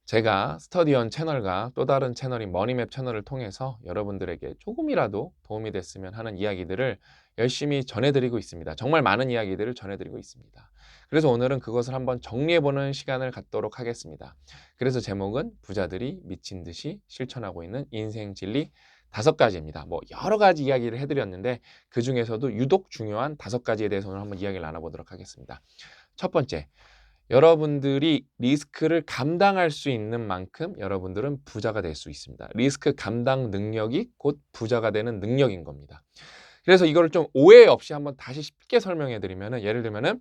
제가 스터디언 채널과 또 다른 채널인 머니맵 채널을 통해서 여러분들에게 조금이라도 도움이 됐으면 하는 이야기들을 열심히 전해드리고 있습니다. 정말 많은 이야기들을 전해드리고 있습니다. 그래서 오늘은 그것을 한번 정리해보는 시간을 갖도록 하겠습니다. 그래서 제목은 부자들이 미친 듯이 실천하고 있는 인생 진리 5가지입니다. 뭐 여러 가지 이야기를 해드렸는데 그 중에서도 유독 중요한 5가지에 대해서 오늘 한번 이야기를 나눠보도록 하겠습니다. 첫 번째, 여러분들이 리스크를 감당할 수 있는 만큼 여러분들은 부자가 될 수 있습니다. 리스크 감당 능력이 곧 부자가 되는 능력인 겁니다. 그래서 이거를 좀 오해 없이 한번 다시 쉽게 설명해 드리면은, 예를 들면은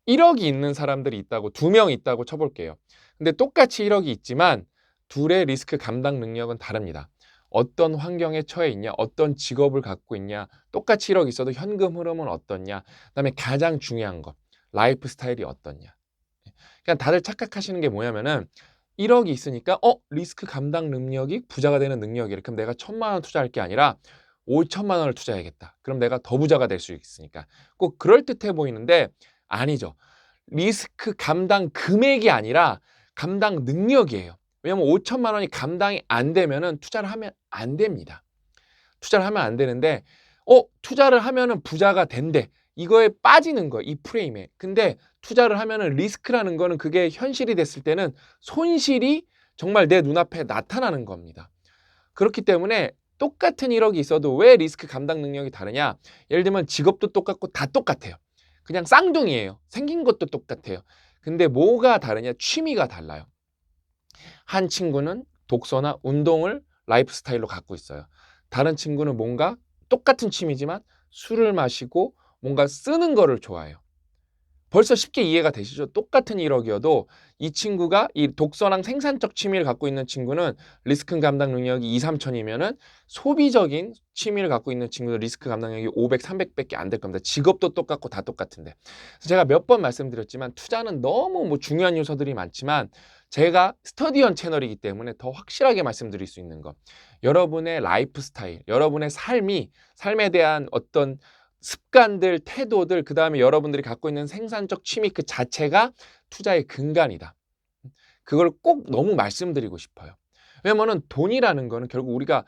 1억이 있는 사람들이 있다고, 2명 있다고 쳐볼게요. 근데 똑같이 1억이 있지만 둘의 리스크 감당 능력은 다릅니다. 어떤 환경에 처해 있냐, 어떤 직업을 갖고 있냐, 똑같이 1억 있어도 현금 흐름은 어떻냐, 그다음에 가장 중요한 것, 라이프 스타일이 어떻냐. 그냥 다들 착각하시는 게 뭐냐면은 1억이 있으니까 리스크 감당 능력이 부자가 되는 능력이래. 그럼 내가 1,000만 원 투자할 게 아니라 5천만 원을 투자해야겠다. 그럼 내가 더 부자가 될 수 있으니까. 꼭 그럴듯해 보이는데 아니죠. 리스크 감당 금액이 아니라 감당 능력이에요. 왜냐면 5천만 원이 감당이 안 되면은 투자를 하면 안 됩니다. 투자를 하면 안 되는데 투자를 하면은 부자가 된대. 이거에 빠지는 거예요. 이 프레임에. 근데 투자를 하면은 리스크라는 거는 그게 현실이 됐을 때는 손실이 정말 내 눈앞에 나타나는 겁니다. 그렇기 때문에 똑같은 1억이 있어도 왜 리스크 감당 능력이 다르냐? 예를 들면 직업도 똑같고 다 똑같아요. 그냥 쌍둥이에요. 생긴 것도 똑같아요. 근데 뭐가 다르냐? 취미가 달라요. 한 친구는 독서나 운동을 라이프 스타일로 갖고 있어요. 다른 친구는 뭔가 똑같은 취미지만 술을 마시고 뭔가 쓰는 거를 좋아해요. 벌써 쉽게 이해가 되시죠? 똑같은 1억이어도 이 친구가 이 독서랑 생산적 취미를 갖고 있는 친구는 리스크 감당 능력이 2, 3천이면은 소비적인 취미를 갖고 있는 친구는 리스크 감당 능력이 500, 300밖에 안 될 겁니다. 직업도 똑같고 다 똑같은데. 그래서 제가 몇 번 말씀드렸지만 투자는 너무 뭐 중요한 요소들이 많지만 제가 스터디언 채널이기 때문에 더 확실하게 말씀드릴 수 있는 것. 여러분의 라이프 스타일, 여러분의 삶에 대한 어떤 습관들, 태도들, 그 다음에 여러분들이 갖고 있는 생산적 취미 그 자체가 투자의 근간이다. 그걸 꼭 너무 말씀드리고 싶어요. 왜냐면은 돈이라는 거는 결국 우리가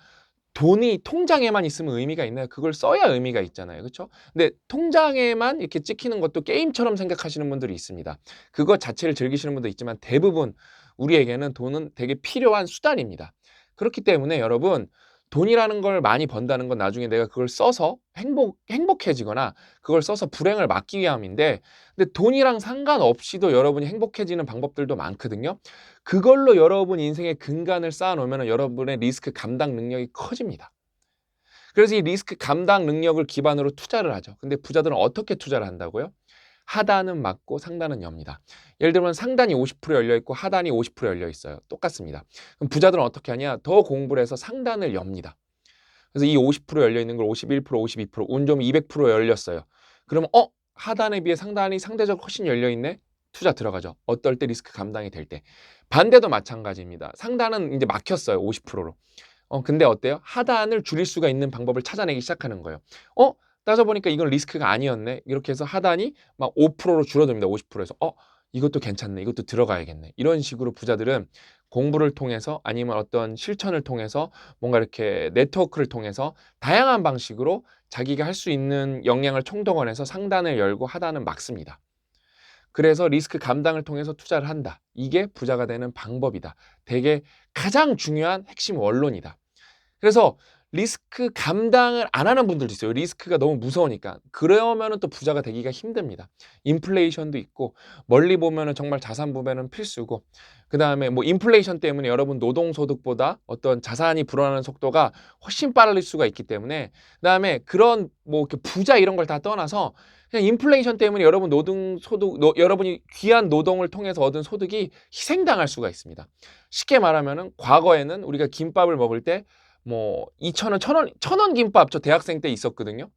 돈이 통장에만 있으면 의미가 있나요? 그걸 써야 의미가 있잖아요. 그렇죠? 근데 통장에만 이렇게 찍히는 것도 게임처럼 생각하시는 분들이 있습니다. 그거 자체를 즐기시는 분도 있지만 대부분 우리에게는 돈은 되게 필요한 수단입니다. 그렇기 때문에 여러분 돈이라는 걸 많이 번다는 건 나중에 내가 그걸 써서 행복해지거나 그걸 써서 불행을 막기 위함인데, 근데 돈이랑 상관없이도 여러분이 행복해지는 방법들도 많거든요. 그걸로 여러분 인생의 근간을 쌓아놓으면 여러분의 리스크 감당 능력이 커집니다. 그래서 이 리스크 감당 능력을 기반으로 투자를 하죠. 근데 부자들은 어떻게 투자를 한다고요? 하단은 맞고 상단은 엽니다. 예를 들면 상단이 50% 열려 있고 하단이 50% 열려 있어요. 똑같습니다. 그럼 부자들은 어떻게 하냐? 더 공부를 해서 상단을 엽니다. 그래서 이 50% 열려 있는 걸 51%, 52%, 운 좋으면 200% 열렸어요. 그러면 하단에 비해 상단이 상대적으로 훨씬 열려 있네. 투자 들어가죠. 어떨 때 리스크 감당이 될 때. 반대도 마찬가지입니다. 상단은 이제 막혔어요. 50%로. 근데 어때요? 하단을 줄일 수가 있는 방법을 찾아내기 시작하는 거예요. 따져보니까 이건 리스크가 아니었네. 이렇게 해서 하단이 막 5%로 줄어듭니다. 50%에서. 이것도 괜찮네. 이것도 들어가야겠네. 이런 식으로 부자들은 공부를 통해서 아니면 어떤 실천을 통해서 뭔가 이렇게 네트워크를 통해서 다양한 방식으로 자기가 할 수 있는 역량을 총동원해서 상단을 열고 하단은 막습니다. 그래서 리스크 감당을 통해서 투자를 한다. 이게 부자가 되는 방법이다. 되게 가장 중요한 핵심 원론이다. 그래서 리스크 감당을 안 하는 분들도 있어요. 리스크가 너무 무서우니까. 그러면은 또 부자가 되기가 힘듭니다. 인플레이션도 있고 멀리 보면은 정말 자산 부배는 필수고, 그다음에 뭐 인플레이션 때문에 여러분 노동소득보다 어떤 자산이 불어나는 속도가 훨씬 빠를 수가 있기 때문에, 그다음에 그런 뭐 이렇게 부자 이런 걸 다 떠나서 그냥 인플레이션 때문에 여러분 여러분이 귀한 노동을 통해서 얻은 소득이 희생당할 수가 있습니다. 쉽게 말하면은 과거에는 우리가 김밥을 먹을 때 뭐 2,000원, 1,000원 김밥 저 대학생 때 있었거든요.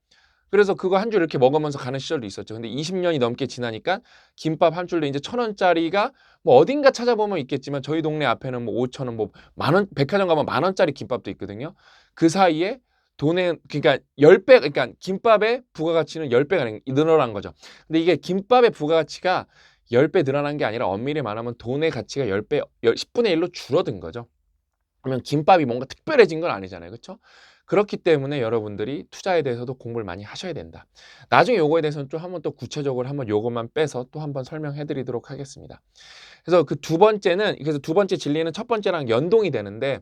그래서 그거 한 줄 이렇게 먹으면서 가는 시절도 있었죠. 근데 20년이 넘게 지나니까 김밥 한 줄로 이제 1,000원짜리가 뭐 어딘가 찾아보면 있겠지만 저희 동네 앞에는 뭐 5,000원, 뭐 만 원, 백화점 가면 10,000원짜리 김밥도 있거든요. 그 사이에 돈의 그러니까 10배, 그러니까 김밥의 부가가치는 10배가 늘어난 거죠. 근데 이게 김밥의 부가가치가 10배 늘어난 게 아니라 엄밀히 말하면 돈의 가치가 10배, 10분의 1로 줄어든 거죠. 그러면 김밥이 뭔가 특별해진 건 아니잖아요. 그렇죠? 그렇기 때문에 여러분들이 투자에 대해서도 공부를 많이 하셔야 된다. 나중에 요거에 대해서는 좀 한번 또 구체적으로 한번 요것만 빼서 또 한번 설명해 드리도록 하겠습니다. 그래서 그 두 번째는, 그래서 두 번째 진리는 첫 번째랑 연동이 되는데,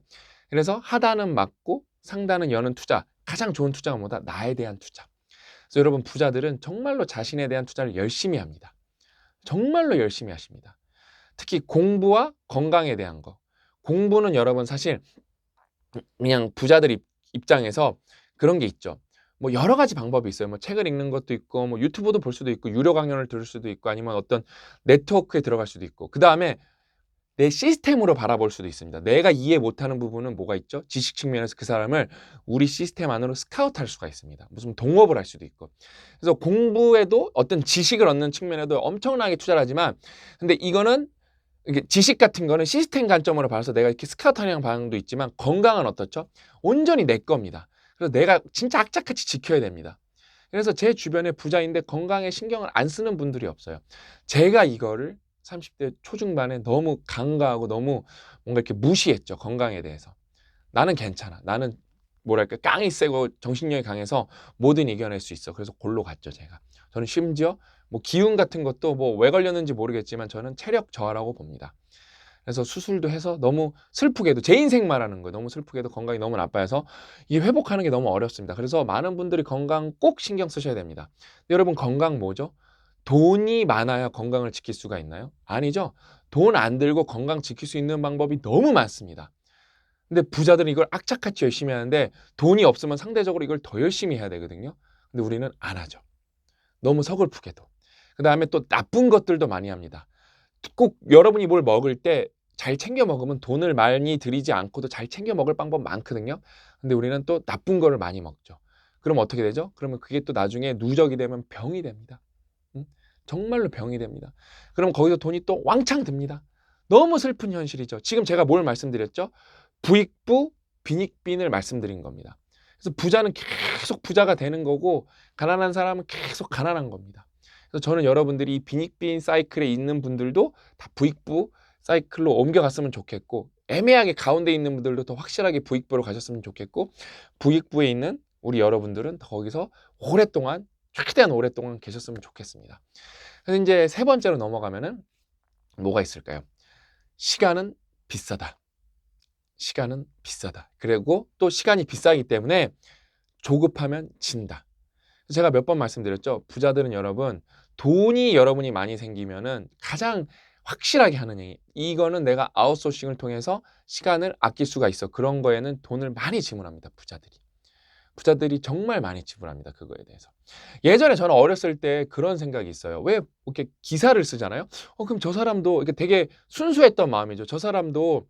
그래서 하단은 맞고 상단은 여는 투자. 가장 좋은 투자가 뭐다? 나에 대한 투자. 그래서 여러분, 부자들은 정말로 자신에 대한 투자를 열심히 합니다. 정말로 열심히 하십니다. 특히 공부와 건강에 대한 거. 공부는 여러분 사실 그냥 부자들 입장에서 그런 게 있죠. 뭐 여러 가지 방법이 있어요. 뭐 책을 읽는 것도 있고, 뭐 유튜브도 볼 수도 있고, 유료 강연을 들을 수도 있고, 아니면 어떤 네트워크에 들어갈 수도 있고, 그 다음에 내 시스템으로 바라볼 수도 있습니다. 내가 이해 못하는 부분은 뭐가 있죠? 지식 측면에서 그 사람을 우리 시스템 안으로 스카우트할 수가 있습니다. 무슨 동업을 할 수도 있고. 그래서 공부에도 어떤 지식을 얻는 측면에도 엄청나게 투자를 하지만, 근데 이거는 이게 지식 같은 거는 시스템 관점으로 봐서 내가 이렇게 스카우트하는 방향도 있지만, 건강은 어떻죠? 온전히 내 겁니다. 그래서 내가 진짜 악착같이 지켜야 됩니다. 그래서 제 주변에 부자인데 건강에 신경을 안 쓰는 분들이 없어요. 제가 이거를 30대 초중반에 너무 간과하고 너무 뭔가 이렇게 무시했죠. 건강에 대해서. 나는 괜찮아. 나는 뭐랄까 깡이 세고 정신력이 강해서 뭐든 이겨낼 수 있어. 그래서 골로 갔죠, 제가. 저는 심지어 뭐 기운 같은 것도 뭐 왜 걸렸는지 모르겠지만 저는 체력 저하라고 봅니다. 그래서 수술도 해서 너무 슬프게도 제 인생 말하는 거예요. 너무 슬프게도 건강이 너무 나빠서 이 회복하는 게 너무 어렵습니다. 그래서 많은 분들이 건강 꼭 신경 쓰셔야 됩니다. 근데 여러분, 건강 뭐죠? 돈이 많아야 건강을 지킬 수가 있나요? 아니죠. 돈 안 들고 건강 지킬 수 있는 방법이 너무 많습니다. 근데 부자들은 이걸 악착같이 열심히 하는데 돈이 없으면 상대적으로 이걸 더 열심히 해야 되거든요. 근데 우리는 안 하죠. 너무 서글프게도. 그 다음에 또 나쁜 것들도 많이 합니다. 꼭 여러분이 뭘 먹을 때 잘 챙겨 먹으면 돈을 많이 들이지 않고도 잘 챙겨 먹을 방법 많거든요. 근데 우리는 또 나쁜 거를 많이 먹죠. 그럼 어떻게 되죠? 그러면 그게 또 나중에 누적이 되면 병이 됩니다. 응? 정말로 병이 됩니다. 그럼 거기서 돈이 또 왕창 듭니다. 너무 슬픈 현실이죠. 지금 제가 뭘 말씀드렸죠? 부익부, 빈익빈을 말씀드린 겁니다. 그래서 부자는 계속 부자가 되는 거고, 가난한 사람은 계속 가난한 겁니다. 그래서 저는 여러분들이 빈익빈 사이클에 있는 분들도 다 부익부 사이클로 옮겨갔으면 좋겠고, 애매하게 가운데 있는 분들도 더 확실하게 부익부로 가셨으면 좋겠고, 부익부에 있는 우리 여러분들은 거기서 오랫동안, 최대한 오랫동안 계셨으면 좋겠습니다. 그래서 이제 세 번째로 넘어가면은 뭐가 있을까요? 시간은 비싸다. 시간은 비싸다. 그리고 또 시간이 비싸기 때문에 조급하면 진다. 제가 몇 번 말씀드렸죠. 부자들은 여러분, 돈이 여러분이 많이 생기면은 가장 확실하게 하는 얘기. 이거는 내가 아웃소싱을 통해서 시간을 아낄 수가 있어. 그런 거에는 돈을 많이 지불합니다. 부자들이. 부자들이 정말 많이 지불합니다. 그거에 대해서. 예전에 저는 어렸을 때 그런 생각이 있어요. 왜 이렇게 기사를 쓰잖아요? 그럼 저 사람도 이렇게 되게 순수했던 마음이죠. 저 사람도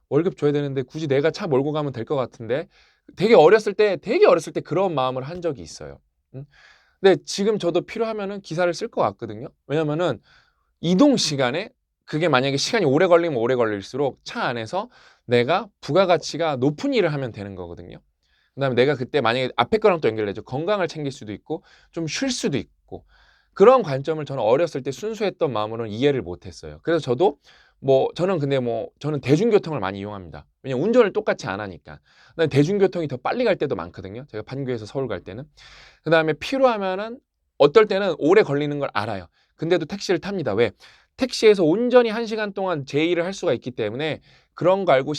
월급 줘야 되는데 굳이 내가 차 몰고 가면 될 것 같은데, 되게 어렸을 때 그런 마음을 한 적이 있어요. 근데 지금 저도 필요하면은 기사를 쓸 것 같거든요. 왜냐면은 이동 시간에, 그게 만약에 시간이 오래 걸리면 오래 걸릴수록 차 안에서 내가 부가가치가 높은 일을 하면 되는 거거든요. 그다음에 내가 그때 만약에 앞에 거랑 또 연결되죠. 건강을 챙길 수도 있고 좀 쉴 수도 있고, 그런 관점을 저는 어렸을 때 순수했던 마음으로는 이해를 못했어요. 그래서 저도 저는 대중교통을 많이 이용합니다. 왜냐면 운전을 똑같이 안 하니까. 대중교통이 더 빨리 갈 때도 많거든요. 제가 판교에서 서울 갈 때는. 그다음에 필요하면은 어떨 때는 오래 걸리는 걸 알아요. 근데도 택시를 탑니다. 왜? 택시에서 온전히 1시간 동안 제 일을 할 수가 있기 때문에 그런 거 알고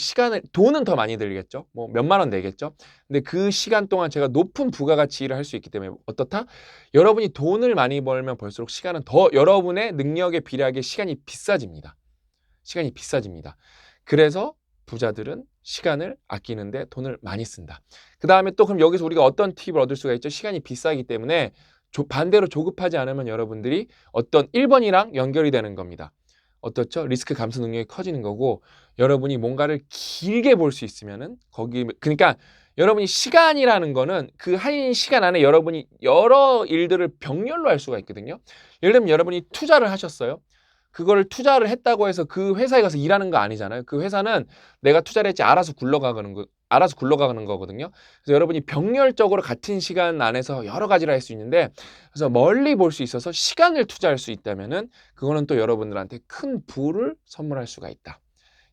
돈은 더 많이 들겠죠. 뭐 몇만 원 내겠죠. 근데 그 시간 동안 제가 높은 부가가치 일을 할 수 있기 때문에 어떻다? 여러분이 돈을 많이 벌면 벌수록 시간은 더 여러분의 능력에 비례하게 시간이 비싸집니다. 시간이 비싸집니다. 그래서 부자들은 시간을 아끼는데 돈을 많이 쓴다. 그 다음에 또 그럼 여기서 우리가 어떤 팁을 얻을 수가 있죠? 시간이 비싸기 때문에 반대로 조급하지 않으면 여러분들이 어떤 1번이랑 연결이 되는 겁니다. 어떻죠? 리스크 감수 능력이 커지는 거고, 여러분이 뭔가를 길게 볼 수 있으면은 그러니까 여러분이 시간이라는 거는 그 한 시간 안에 여러분이 여러 일들을 병렬로 할 수가 있거든요. 예를 들면 여러분이 투자를 하셨어요. 그걸 투자를 했다고 해서 그 회사에 가서 일하는 거 아니잖아요. 그 회사는 내가 투자를 했지 알아서 굴러가는 거, 알아서 굴러가는 거거든요. 그래서 여러분이 병렬적으로 같은 시간 안에서 여러 가지를 할 수 있는데, 그래서 멀리 볼 수 있어서 시간을 투자할 수 있다면은 그거는 또 여러분들한테 큰 부를 선물할 수가 있다.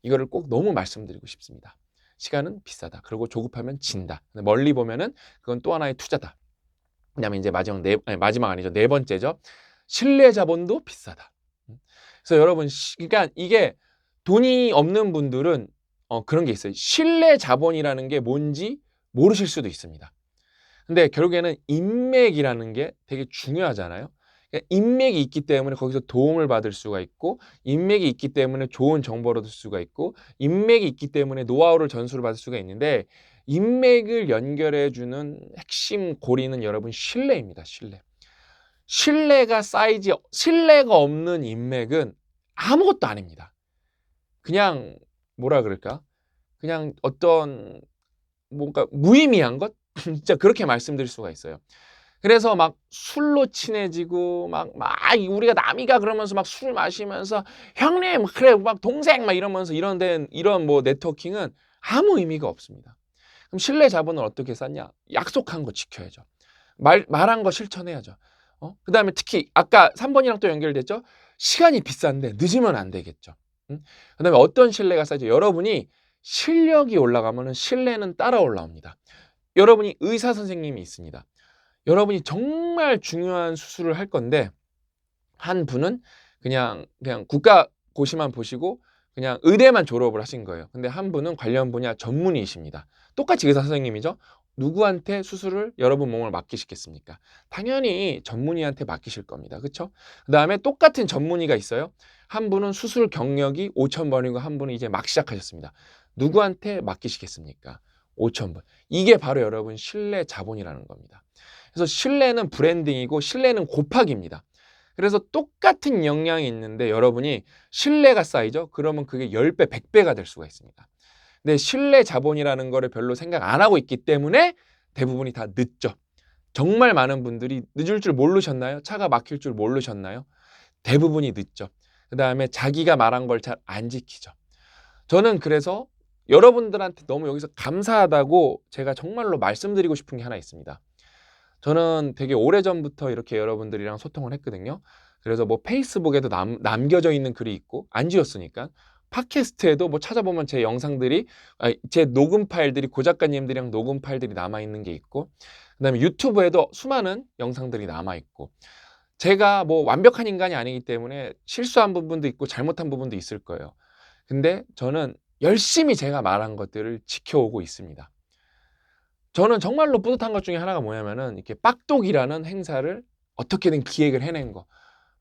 이거를 꼭 너무 말씀드리고 싶습니다. 시간은 비싸다. 그리고 조급하면 진다. 근데 멀리 보면은 그건 또 하나의 투자다. 그다음에 이제 마지막 아니죠. 네 번째죠. 신뢰 자본도 비싸다. 그래서 여러분, 그러니까 이게 돈이 없는 분들은 그런 게 있어요. 신뢰 자본이라는 게 뭔지 모르실 수도 있습니다. 근데 결국에는 인맥이라는 게 되게 중요하잖아요. 그러니까 인맥이 있기 때문에 거기서 도움을 받을 수가 있고, 인맥이 있기 때문에 좋은 정보를 얻을 수가 있고, 인맥이 있기 때문에 노하우를 전수를 받을 수가 있는데, 인맥을 연결해주는 핵심 고리는 여러분 신뢰입니다. 신뢰. 신뢰가 쌓이지, 신뢰가 없는 인맥은 아무것도 아닙니다. 그냥 뭐라 그럴까? 그냥 어떤 뭔가 무의미한 것? 진짜 그렇게 말씀드릴 수가 있어요. 그래서 막 술로 친해지고 막 우리가 남이가 그러면서 막 술 마시면서 형님 그래 막 동생 막 이러면서 이런 뭐 네트워킹은 아무 의미가 없습니다. 그럼 신뢰 자본을 어떻게 쌓냐? 약속한 거 지켜야죠. 말한 거 실천해야죠. 그다음에 특히 아까 3번이랑 또 연결됐죠? 시간이 비싼데 늦으면 안 되겠죠. 그다음에 어떤 신뢰가 쌓이죠? 여러분이 실력이 올라가면은 신뢰는 따라 올라옵니다. 여러분이 의사 선생님이 있습니다. 여러분이 정말 중요한 수술을 할 건데 한 분은 그냥 국가고시만 보시고 그냥 의대만 졸업을 하신 거예요. 근데 한 분은 관련 분야 전문의이십니다. 똑같이 의사 선생님이죠. 누구한테 수술을 여러분 몸을 맡기시겠습니까? 당연히 전문의한테 맡기실 겁니다. 그렇죠? 그다음에 똑같은 전문의가 있어요. 한 분은 수술 경력이 5,000번이고 한 분은 이제 막 시작하셨습니다. 누구한테 맡기시겠습니까? 5,000번. 이게 바로 여러분 신뢰 자본이라는 겁니다. 그래서 신뢰는 브랜딩이고 신뢰는 곱하기입니다. 그래서 똑같은 역량이 있는데 여러분이 신뢰가 쌓이죠? 그러면 그게 10배, 100배가 될 수가 있습니다. 근데 신뢰 자본이라는 거를 별로 생각 안 하고 있기 때문에 대부분이 다 늦죠. 정말 많은 분들이 늦을 줄 모르셨나요? 차가 막힐 줄 모르셨나요? 대부분이 늦죠. 그 다음에 자기가 말한 걸 잘 안 지키죠. 저는 그래서 여러분들한테 너무 여기서 감사하다고 제가 정말로 말씀드리고 싶은 게 하나 있습니다. 저는 되게 오래전부터 이렇게 여러분들이랑 소통을 했거든요. 그래서 뭐 페이스북에도 남겨져 있는 글이 있고 안 지웠으니까 팟캐스트에도 뭐 찾아보면 제 영상들이 제 녹음 파일들이 고 작가님들이랑 녹음 파일들이 남아있는 게 있고 그다음에 유튜브에도 수많은 영상들이 남아있고 제가 뭐 완벽한 인간이 아니기 때문에 실수한 부분도 있고 잘못한 부분도 있을 거예요. 근데 저는 열심히 제가 말한 것들을 지켜오고 있습니다. 저는 정말로 뿌듯한 것 중에 하나가 뭐냐면은 이렇게 빡독이라는 행사를 어떻게든 기획을 해낸 거.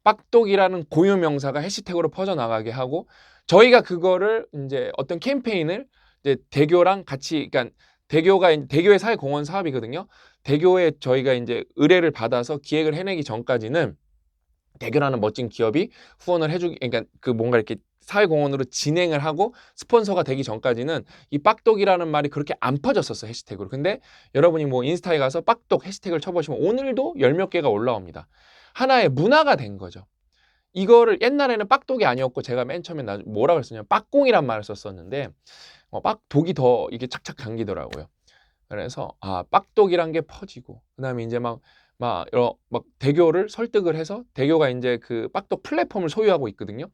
빡독이라는 고유 명사가 해시태그로 퍼져나가게 하고 저희가 그거를 이제 어떤 캠페인을 이제 대교랑 같이 그러니까 대교의 사회공헌 사업이거든요. 대교에 저희가 이제 의뢰를 받아서 기획을 해내기 전까지는 대교라는 멋진 기업이 후원을 해주기 그러니까 그 뭔가 이렇게 사회공헌으로 진행을 하고 스폰서가 되기 전까지는 이 빡독이라는 말이 그렇게 안 퍼졌었어 해시태그로. 근데 여러분이 뭐 인스타에 가서 빡독 해시태그를 쳐보시면 오늘도 열 몇 개가 올라옵니다. 하나의 문화가 된 거죠. 이거를 옛날에는 빡독이 아니었고 제가 맨 처음에 뭐라고 했었냐면 빡공이란 말을 썼었는데 빡독이 더 이게 착착 감기더라고요. 그래서 빡독이란 게 퍼지고 그다음에 이제 막 대교를 설득을 해서 대교가 이제 그 빡독 플랫폼을 소유하고 있거든요.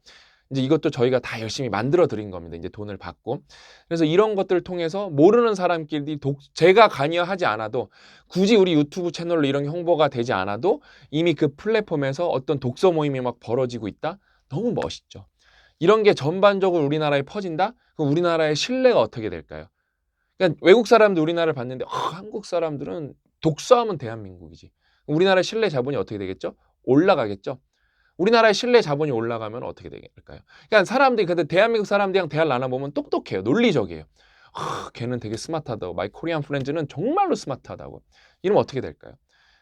이제 이것도 저희가 다 열심히 만들어 드린 겁니다. 이제 돈을 받고. 그래서 이런 것들을 통해서 모르는 사람끼리 제가 관여하지 않아도 굳이 우리 유튜브 채널로 이런 게 홍보가 되지 않아도 이미 그 플랫폼에서 어떤 독서 모임이 막 벌어지고 있다? 너무 멋있죠. 이런 게 전반적으로 우리나라에 퍼진다? 그럼 우리나라의 신뢰가 어떻게 될까요? 그러니까 외국 사람들 우리나라를 봤는데 한국 사람들은 독서하면 대한민국이지. 우리나라 신뢰 자본이 어떻게 되겠죠? 올라가겠죠. 우리나라의 신뢰 자본이 올라가면 어떻게 될까요? 그러니까 사람들이 근데 대한민국 사람들이랑 대화를 나눠보면 똑똑해요. 논리적이에요. 걔는 되게 스마트하다고. 마이 코리안 프렌즈는 정말로 스마트하다고. 이러면 어떻게 될까요?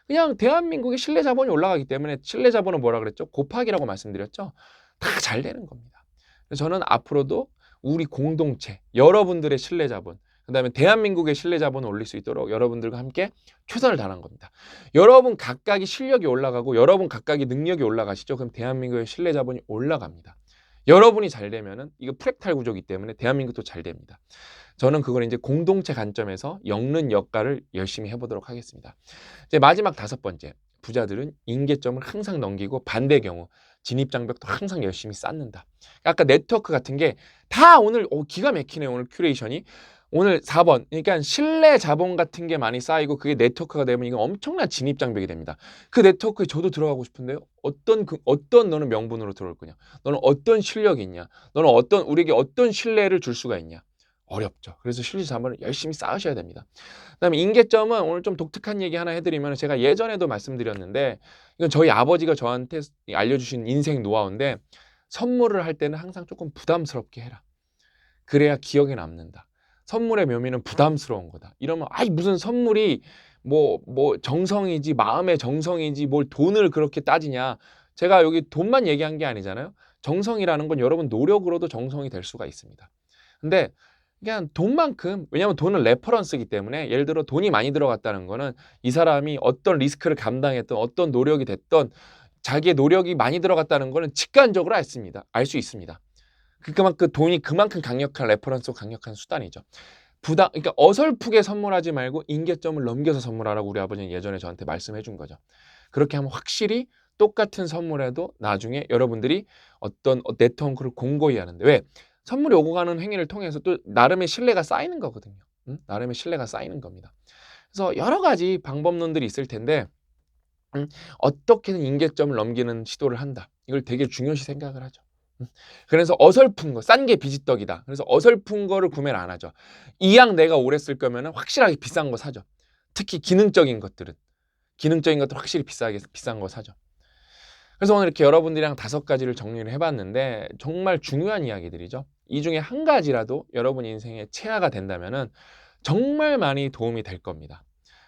그냥 대한민국의 신뢰 자본이 올라가기 때문에 신뢰 자본은 뭐라 그랬죠? 곱하기라고 말씀드렸죠? 다 잘 되는 겁니다. 그래서 저는 앞으로도 우리 공동체, 여러분들의 신뢰 자본, 그다음에 대한민국의 신뢰 자본을 올릴 수 있도록 여러분들과 함께 최선을 다하는 겁니다. 여러분 각각이 실력이 올라가고 여러분 각각이 능력이 올라가시죠. 그럼 대한민국의 신뢰 자본이 올라갑니다. 여러분이 잘 되면은 이거 프랙탈 구조이기 때문에 대한민국도 잘 됩니다. 저는 그걸 이제 공동체 관점에서 엮는 역할을 열심히 해보도록 하겠습니다. 이제 마지막 5번째, 부자들은 임계점을 항상 넘기고 반대 경우 진입장벽도 항상 열심히 쌓는다. 아까 네트워크 같은 게 다 오늘 기가 막히네 오늘 큐레이션이. 오늘 4번, 그러니까 신뢰 자본 같은 게 많이 쌓이고 그게 네트워크가 되면 이건 엄청난 진입장벽이 됩니다. 그 네트워크에 저도 들어가고 싶은데요. 어떤 너는 명분으로 들어올 거냐? 너는 어떤 실력이 있냐? 너는 우리에게 어떤 신뢰를 줄 수가 있냐? 어렵죠. 그래서 신뢰 자본을 열심히 쌓으셔야 됩니다. 그다음에 임계점은 오늘 좀 독특한 얘기 하나 해드리면 제가 예전에도 말씀드렸는데 이건 저희 아버지가 저한테 알려주신 인생 노하우인데 선물을 할 때는 항상 조금 부담스럽게 해라. 그래야 기억에 남는다. 선물의 묘미는 부담스러운 거다. 이러면 아이 무슨 선물이 뭐 정성이지 마음의 정성이지 뭘 돈을 그렇게 따지냐. 제가 여기 돈만 얘기한 게 아니잖아요. 정성이라는 건 여러분 노력으로도 정성이 될 수가 있습니다. 근데 그냥 돈만큼, 왜냐하면 돈은 레퍼런스이기 때문에 예를 들어 돈이 많이 들어갔다는 거는 이 사람이 어떤 리스크를 감당했던 어떤 노력이 됐던 자기의 노력이 많이 들어갔다는 거는 직관적으로 알 수 있습니다. 그만큼 돈이 그만큼 강력한 레퍼런스고 강력한 수단이죠. 그러니까 어설프게 선물하지 말고 임계점을 넘겨서 선물하라고 우리 아버지는 예전에 저한테 말씀해 준 거죠. 그렇게 하면 확실히 똑같은 선물에도 나중에 여러분들이 어떤 네트워크를 공고히 하는데 왜? 선물이 오고 가는 행위를 통해서 또 나름의 신뢰가 쌓이는 거거든요. 나름의 신뢰가 쌓이는 겁니다. 그래서 여러 가지 방법론들이 있을 텐데 어떻게든 임계점을 넘기는 시도를 한다. 이걸 되게 중요시 생각을 하죠. 그래서 어설픈 거, 싼 게 비지떡이다. 그래서 어설픈 거를 구매를 안 하죠. 이왕 내가 오래 쓸 거면 확실하게 비싼 거 사죠. 특히 기능적인 것들 확실히 비싼 거 사죠. 그래서 오늘 이렇게 여러분들이랑 5가지를 정리를 해봤는데 정말 중요한 이야기들이죠. 이 중에 한 가지라도 여러분 인생에 체화가 된다면은 정말 많이 도움이 될 겁니다.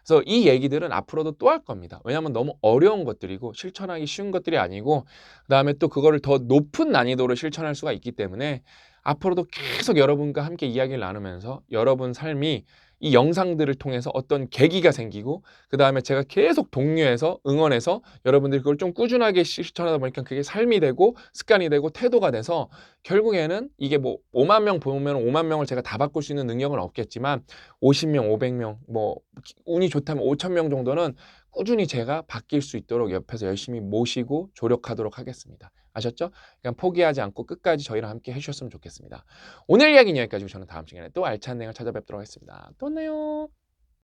그래서 이 얘기들은 앞으로도 또 할 겁니다. 왜냐하면 너무 어려운 것들이고 실천하기 쉬운 것들이 아니고 그다음에 또 그거를 더 높은 난이도로 실천할 수가 있기 때문에 앞으로도 계속 여러분과 함께 이야기를 나누면서 여러분 삶이 이 영상들을 통해서 어떤 계기가 생기고 그다음에 제가 계속 독려해서 응원해서 여러분들이 그걸 좀 꾸준하게 실천하다 보니까 그게 삶이 되고 습관이 되고 태도가 돼서 결국에는 이게 뭐 5만 명 보면 5만 명을 제가 다 바꿀 수 있는 능력은 없겠지만 50명, 500명, 뭐 운이 좋다면 5천 명 정도는 꾸준히 제가 바뀔 수 있도록 옆에서 열심히 모시고 조력하도록 하겠습니다. 아셨죠? 그냥 포기하지 않고 끝까지 저희랑 함께 해주셨으면 좋겠습니다. 오늘 이야기는 여기까지고 저는 다음 시간에 또 알찬 내용을 찾아뵙도록 하겠습니다. 또 만나요.